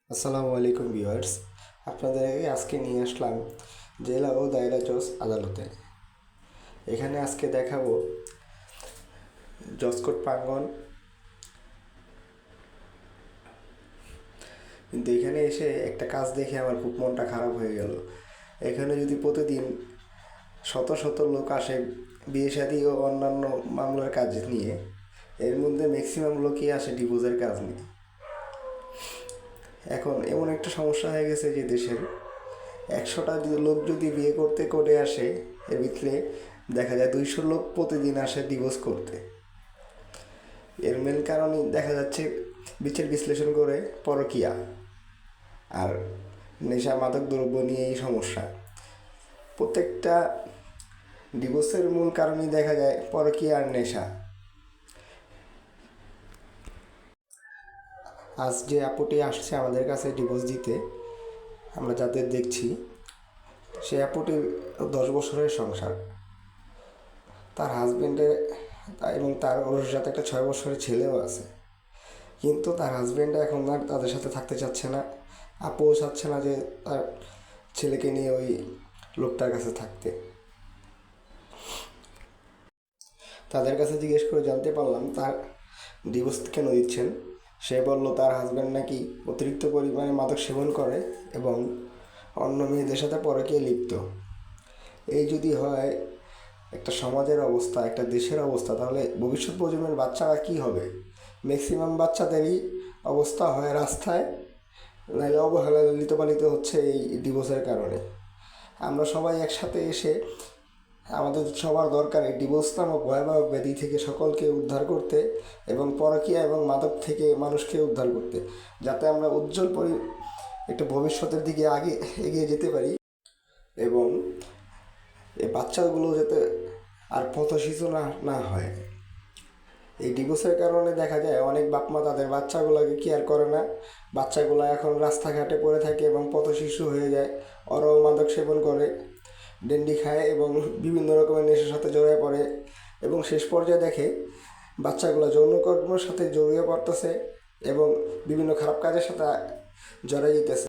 আসসালামু আলাইকুম ভিউয়ার্স, আপনাদেরকে আজকে নিয়ে আসলাম জেলা ও দায়রা জজ আদালতে। এখানে আজকে দেখাবো জজ কোর্ট প্রাঙ্গণ। কিন্তু এখানে এসে একটা কাজ দেখে আমার খুব মনটা খারাপ হয়ে গেল। এখানে যদি প্রতিদিন শত শত লোক আসে বিয়ে শাদী ও অন্যান্য মামলার কাজ নিয়ে, এর মধ্যে ম্যাক্সিমাম লোকই আসে ডিভোর্সের কাজ নিয়ে। এখন এমন একটা সমস্যা হয়ে গেছে যে দেশের 100টা লোক যদি বিয়ে করতে করে আসে, এর ভিতরে দেখা যায় 200 লোক প্রতিদিন আসে ডিভোর্স করতে। এর মেন কারণই দেখা যাচ্ছে বিচার বিশ্লেষণ করে পরকীয়া আর নেশা মাদক দ্রব্য নিয়ে এই সমস্যা। প্রত্যেকটা ডিভোর্সের মূল কারণই দেখা যায় পরকীয়া আর নেশা। আজ যে আপুটি আসছে আমাদের কাছে ডিভোর্স দিতে, আমরা যাদের দেখছি, সে আপুটির 10 বছরের সংসার। তার হাজবেন্ডের এবং তার ওর সাথে একটা 6 বছরের ছেলেও আছে। কিন্তু তার হাজবেন্ড এখন আর তাদের সাথে থাকতে চাচ্ছে না। আপুও চাচ্ছে না যে তার ছেলেকে নিয়ে ওই লোকটার কাছে থাকতে। তাদের কাছে জিজ্ঞেস করে জানতে পারলাম তার ডিভোর্স কেন দিচ্ছেন। সে বলল তার হাজব্যান্ড নাকি অতিরিক্ত পরিমাণে মাদক সেবন করে এবং অন্য মেয়েদের সাথে পরকীয়ায় লিপ্ত। এই যদি হয় একটা সমাজের অবস্থা, একটা দেশের অবস্থা, তাহলে ভবিষ্যৎ প্রজন্মের বাচ্চারা কী হবে? ম্যাক্সিমাম বাচ্চাদেরই অবস্থা হয় রাস্তায়, নাহলে অবহেলা লালিত পালিত হচ্ছে এই ডিভোর্সের কারণে। আমরা সবাই একসাথে এসে আমাদের সবার দরকার এই ডিভোর্স নামক ভয়াবহ ব্যাধি থেকে সকলকে উদ্ধার করতে এবং পরকীয়া এবং মাদক থেকে মানুষকে উদ্ধার করতে, যাতে আমরা উজ্জ্বল একটা ভবিষ্যতের দিকে আগে এগিয়ে যেতে পারি এবং এই বাচ্চাগুলো যাতে আর পথশিশু না হয়। এই ডিভোর্সের কারণে দেখা যায় অনেক বাপ মা তাদের বাচ্চাগুলোকে কেয়ার করে না। বাচ্চাগুলো এখন রাস্তাঘাটে পড়ে থাকে এবং পথশিশু হয়ে যায়। ওরাও মাদক সেবন করে, ডেন্ডি খায় এবং বিভিন্ন রকমের নেশার সাথে জড়িয়ে পড়ে এবং শেষ পর্যায়ে দেখে বাচ্চাগুলো যৌনকর্মের সাথে জড়িয়ে পড়তেছে এবং বিভিন্ন খারাপ কাজের সাথে জড়িয়ে যেতেছে।